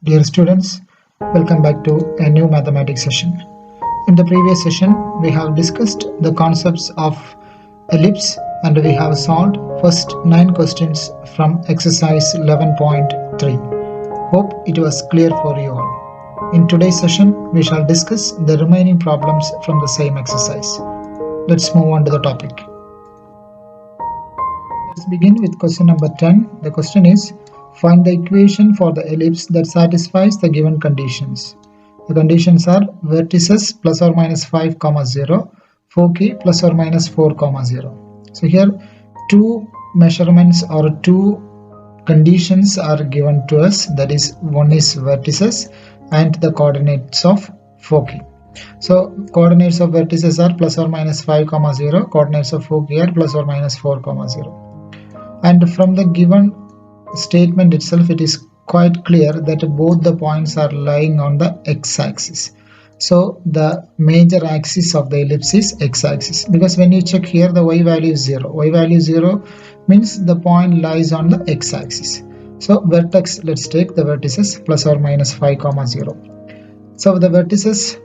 Dear students, welcome back to a new mathematics session. In the previous session, we have discussed the concepts of ellipse and we have solved first 9 questions from exercise 11.3. Hope it was clear for you all. In today's session, we shall discuss the remaining problems from the same exercise. Let's move on to the topic. Let's begin with question number 10. The question is, find the equation for the ellipse that satisfies the given conditions. The conditions are vertices plus or minus 5, 0, foci plus or minus 4, 0. So here two measurements or two conditions are given to us, that is, one is vertices and the coordinates of foci. So coordinates of vertices are plus or minus 5, 0, coordinates of foci are plus or minus 4, 0. And from the given statement itself, it is quite clear that both the points are lying on the x-axis. So the major axis of the ellipse is x-axis, because when you check here, the y value is 0. Y value 0 means the point lies on the x-axis. So vertex, let's take the vertices plus or minus 5, 0. So the vertices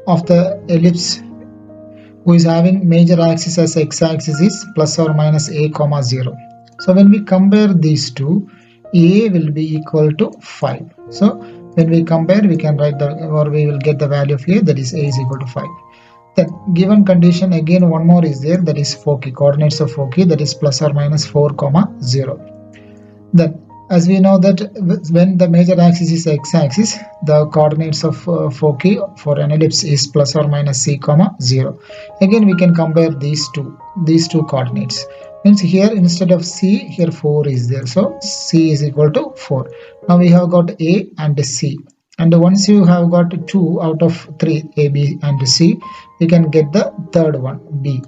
of the ellipse who is having major axis as x-axis is plus or minus a, 0. So when we compare these two, a will be equal to 5. So when we compare, we can write we will get the value of a, that is a is equal to 5. Then given condition, again one more is there, that is foci, coordinates of foci, that is plus or minus 4, 0. Then as we know that when the major axis is x-axis, the coordinates of foci for an ellipse is plus or minus c, 0. Again we can compare these two coordinates. Means here instead of c, here 4 is there, so c is equal to 4. Now we have got a and c, and once you have got 2 out of 3, a, b and c, we can get the third one, b,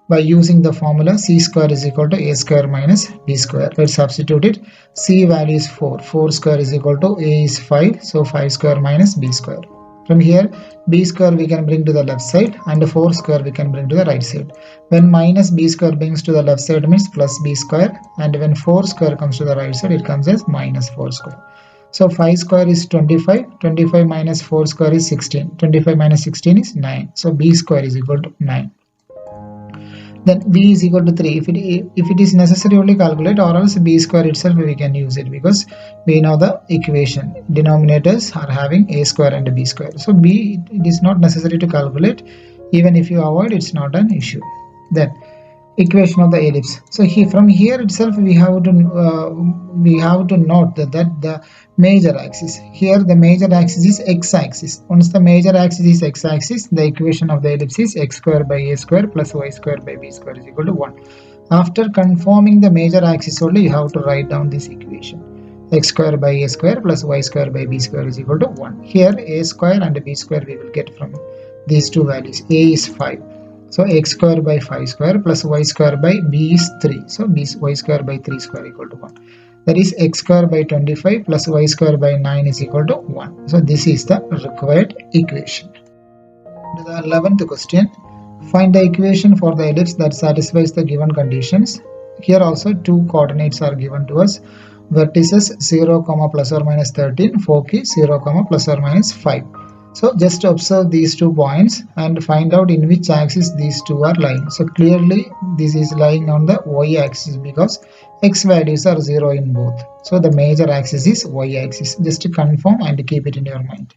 by using the formula c square is equal to a square minus b square. Let's substitute it. C value is 4, 4 square is equal to a is 5, so 5 square minus b square. From here, b square we can bring to the left side and 4 square we can bring to the right side. When minus b square brings to the left side means plus b square, and when 4 square comes to the right side, it comes as minus 4 square. So 5 square is 25, 25 minus 4 square is 16, 25 minus 16 is 9. So b square is equal to 9. Then b is equal to 3. If it is necessary, only calculate, or else b square itself we can use it, because we know the equation. Denominators are having a square and b square. So b, it is not necessary to calculate. Even if you avoid, it's not an issue. Then equation of the ellipse. So from here itself we have to note that the major axis, here the major axis is x-axis. Once the major axis is x-axis, the equation of the ellipse is x square by a square plus y square by b square is equal to 1. After conforming the major axis only, you have to write down this equation. X square by a square plus y square by b square is equal to 1. Here a square and b square we will get from these two values. A is 5. So x square by 5 square plus y square by b is 3. So y square by 3 square equal to 1. That is x square by 25 plus y square by 9 is equal to 1. So this is the required equation. To the 11th question, find the equation for the ellipse that satisfies the given conditions. Here also two coordinates are given to us. Vertices 0, plus or minus 13, foci 0, plus or minus 5. So just observe these 2 points and find out in which axis these two are lying. So clearly this is lying on the y-axis, because x values are 0 in both. So the major axis is y-axis. Just to confirm and keep it in your mind.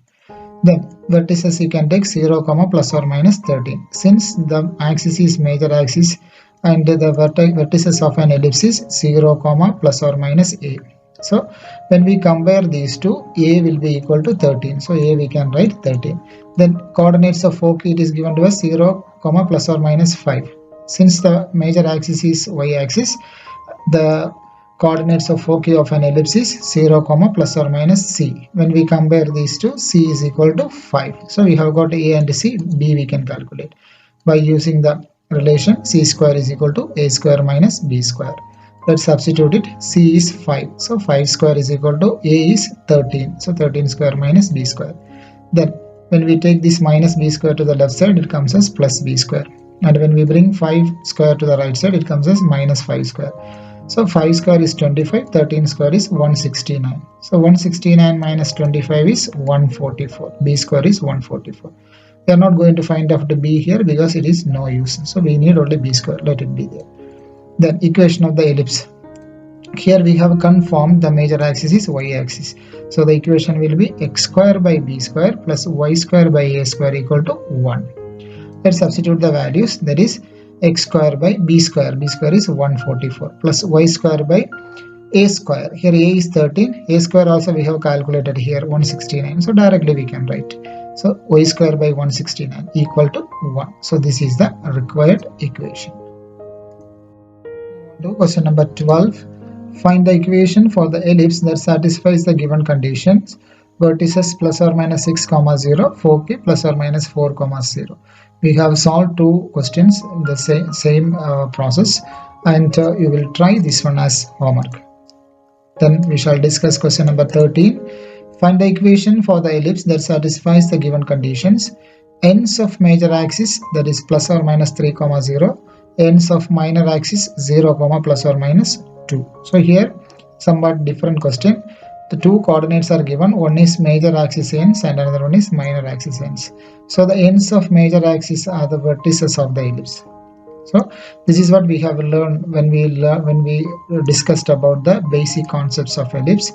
Then vertices you can take 0, plus or minus 13. Since the axis is major axis and the vertices of an ellipse is 0, plus or minus a. So when we compare these two, a will be equal to 13. So a we can write 13. Then coordinates of foci, it is given to us 0, plus or minus 5. Since the major axis is y-axis, the coordinates of foci of an ellipse is 0, plus or minus c. When we compare these two, c is equal to 5. So we have got a and c, b we can calculate by using the relation c square is equal to a square minus b square. Let's substitute it. C is 5. So 5 square is equal to a is 13. So 13 square minus b square. Then when we take this minus b square to the left side, it comes as plus b square. And when we bring 5 square to the right side, it comes as minus 5 square. So 5 square is 25, 13 square is 169. So 169 minus 25 is 144. B square is 144. We are not going to find out the B here because it is no use. So we need only B square. Let it be there. Then equation of the ellipse. Here we have confirmed the major axis is y axis. So the equation will be x square by b square plus y square by a square equal to 1. Let's substitute the values. That is x square by b square. B square is 144 plus y square by a square. Here a is 13. A square also we have calculated here 169. So directly we can write. So y square by 169 equal to 1. So this is the required equation. Question number 12. Find the equation for the ellipse that satisfies the given conditions. Vertices plus or minus 6, 0, foci plus or minus 4, 0. We have solved two questions in the same process, and you will try this one as homework. Then we shall discuss question number 13. Find the equation for the ellipse that satisfies the given conditions. Ends of major axis, that is plus or minus 3, 0. Ends of minor axis 0, plus or minus 2. So here somewhat different question. The two coordinates are given. One is major axis ends and another one is minor axis ends. So the ends of major axis are the vertices of the ellipse. So this is what we have learned when we discussed about the basic concepts of ellipse.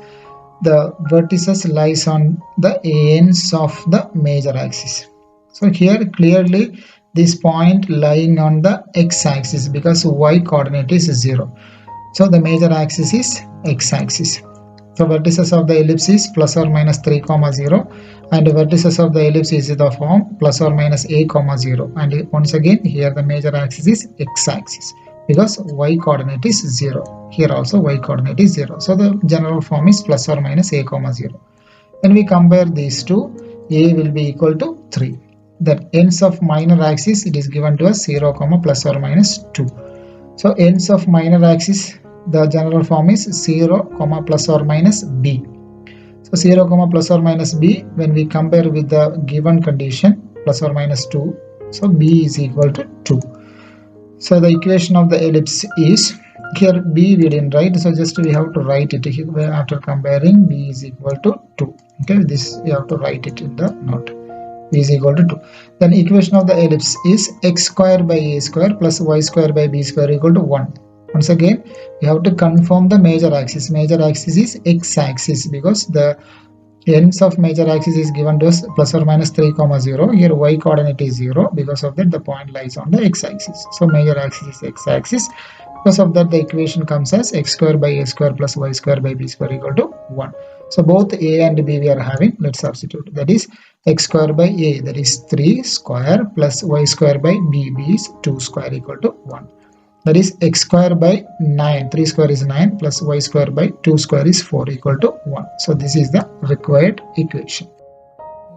The vertices lies on the ends of the major axis. So here clearly this point lying on the x-axis because y coordinate is 0. So the major axis is x-axis. So vertices of the ellipse is plus or minus 3, 0, and the vertices of the ellipse is the form plus or minus a, 0. And once again here the major axis is x-axis because y coordinate is 0. Here also y coordinate is 0. So the general form is plus or minus a, 0. When we compare these two, a will be equal to 3. The ends of minor axis, it is given to us 0, plus or minus 2. So ends of minor axis, the general form is 0, plus or minus b. So 0, plus or minus b, when we compare with the given condition plus or minus 2, so b is equal to 2. So the equation of the ellipse is, here b we didn't write, so just we have to write it here after comparing. B is equal to 2. Okay, this you have to write it in the note. B is equal to 2. Then equation of the ellipse is x square by a square plus y square by b square equal to 1. Once again, we have to confirm the major axis. Major axis is x-axis because the ends of major axis is given to us plus or minus 3, 0. Here y coordinate is 0. Because of that the point lies on the x-axis. So major axis is x-axis. Because of that the equation comes as x square by a square plus y square by b square equal to 1. So both a and b we are having. Let's substitute. That is x square by a, that is 3 square, plus y square by b, b is 2 square equal to 1. That is x square by 9, 3 square is 9, plus y square by 2 square is 4 equal to 1. So this is the required equation.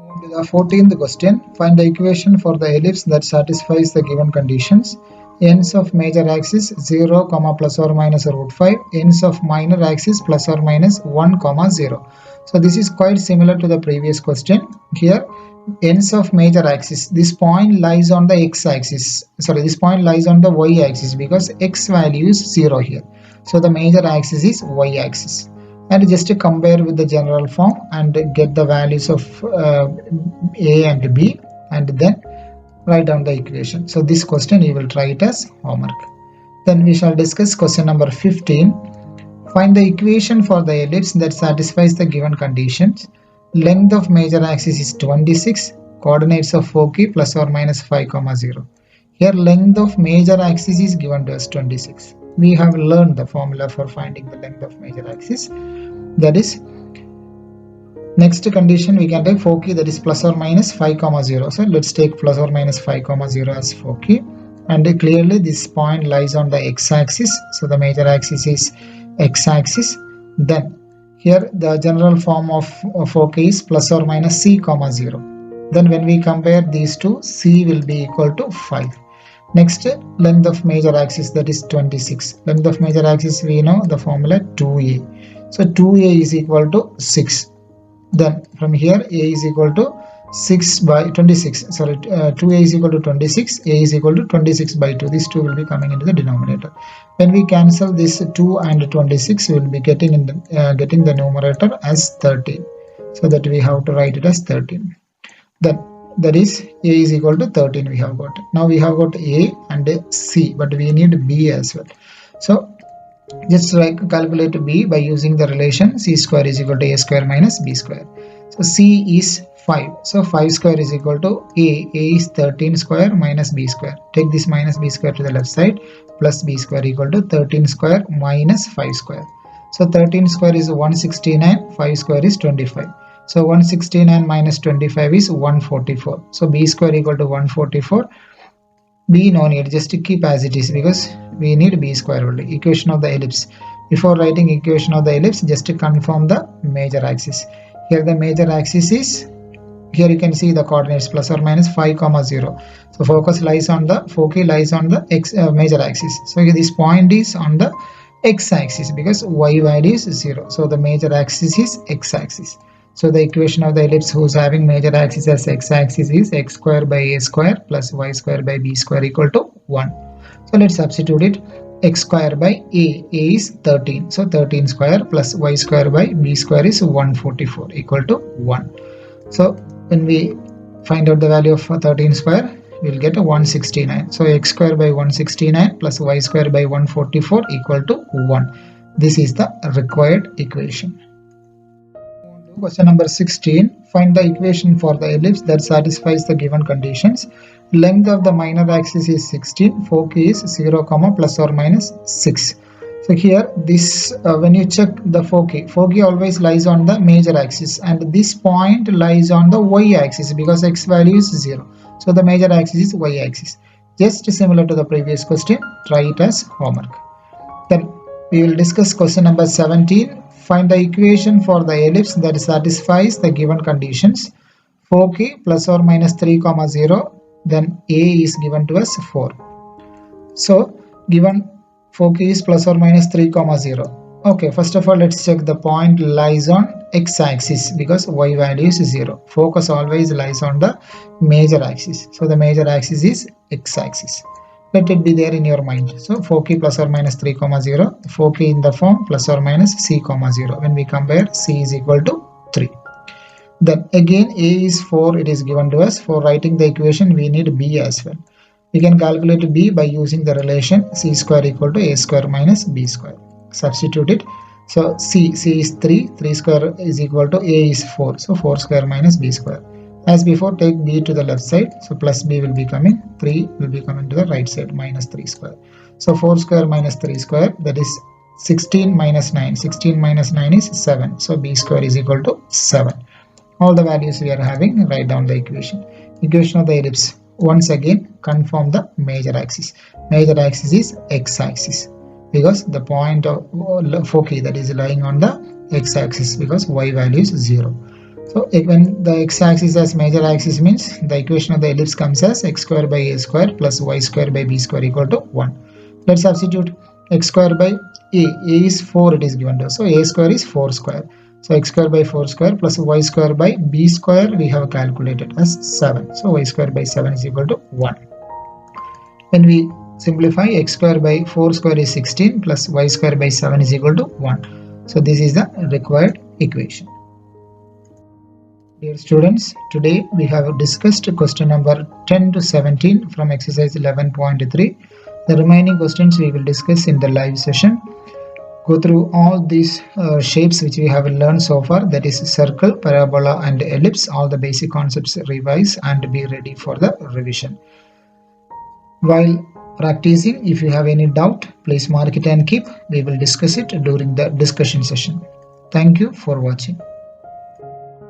Moving to the 14th question. Find the equation for the ellipse that satisfies the given conditions. Ends of major axis 0, plus or minus root 5. Ends of minor axis plus or minus 1, 0. So this is quite similar to the previous question. Here ends of major axis, this point lies on the x-axis. Sorry, this point lies on the y-axis because x value is 0 here. So the major axis is y-axis. And just to compare with the general form and get the values of a and b and then write down the equation. So this question you will try it as homework. Then we shall discuss question number 15. Find the equation for the ellipse that satisfies the given conditions. Length of major axis is 26. Coordinates of foci plus or minus 5, 0. Here length of major axis is given to us 26. We have learned the formula for finding the length of major axis. That is, next condition we can take foci, that is plus or minus 5, 0. So let's take plus or minus 5, 0 as foci. And clearly this point lies on the x-axis. So the major axis is x-axis. Then here the general form of foci is plus or minus c, 0. Then when we compare these two, c will be equal to 5. Next, length of major axis, that is 26. Length of major axis we know the formula 2a. So 2a is equal to 6. Then from here a is equal to 6 by 26, sorry, 2a is equal to 26, a is equal to 26 by 2. These 2 will be coming into the denominator. When we cancel this 2 and 26, we will be getting in the, getting the numerator as 13. So that we have to write it as 13. Then that is a is equal to 13 we have got. Now we have got a and c, but we need b as well. So just calculate b by using the relation c square is equal to a square minus b square. So c is 5. So 5 square is equal to a. A is 13 square minus b square. Take this minus b square to the left side, plus b square equal to 13 square minus 5 square. So 13 square is 169, 5 square is 25. So 169 minus 25 is 144. So b square equal to 144. B no need, just to keep as it is because we need b square only. Equation of the ellipse. Before writing equation of the ellipse, just to confirm the major axis. Here the major axis is, here you can see the coordinates plus or minus 5, 0. So foci lies on the x major axis. So this point is on the x-axis because y value is 0. So the major axis is x-axis. So the equation of the ellipse whose having major axis as x-axis is x square by a square plus y square by b square equal to 1. So let's substitute it. X square by a is 13. So 13 square plus y square by b square is 144 equal to 1. So when we find out the value of 13 square, we will get a 169. So x square by 169 plus y square by 144 equal to 1. This is the required equation. Question number 16. Find the equation for the ellipse that satisfies the given conditions. Length of the minor axis is 16. Foci is 0, plus or minus 6. So here this when you check the foci always lies on the major axis and this point lies on the y-axis because x value is 0. So the major axis is y-axis. Just similar to the previous question, try it as homework. Then we will discuss question number 17. Find the equation for the ellipse that satisfies the given conditions. Foci plus or minus 3, 0. Then a is given to us 4. So given foci is plus or minus 3, 0. Okay, first of all let's check the point lies on x-axis because y value is 0. Focus always lies on the major axis. So the major axis is x-axis. Let it be there in your mind. So foci plus or minus 3, 0. Foci in the form plus or minus c, 0. When we compare, c is equal to 3. Then again a is 4, it is given to us. For writing the equation we need b as well. We can calculate b by using the relation c square equal to a square minus b square. Substitute it. So c is 3, 3 square is equal to a is 4. So 4 square minus b square. As before, take b to the left side. So plus b will be coming, 3 will be coming to the right side, minus 3 square. So 4 square minus 3 square, that is 16 minus 9. 16 minus 9 is 7. So b square is equal to 7. All the values we are having, write down the equation. Equation of the ellipse. Once again, confirm the major axis. Major axis is x-axis because the point of foci that is lying on the x-axis because y value is 0. So when the x-axis as major axis means the equation of the ellipse comes as x square by a square plus y square by b square equal to 1. Let's substitute x square by a. A is 4, it is given to us. So a square is 4 square. So x square by 4 square plus y square by b square we have calculated as 7. So y square by 7 is equal to 1. When we simplify, x square by 4 square is 16 plus y square by 7 is equal to 1. So this is the required equation. Dear students, today we have discussed question number 10 to 17 from exercise 11.3. The remaining questions we will discuss in the live session. Go through all these shapes which we have learned so far, that is circle, parabola and ellipse. All the basic concepts revise and be ready for the revision. While practicing, if you have any doubt, please mark it and keep. We will discuss it during the discussion session. Thank you for watching.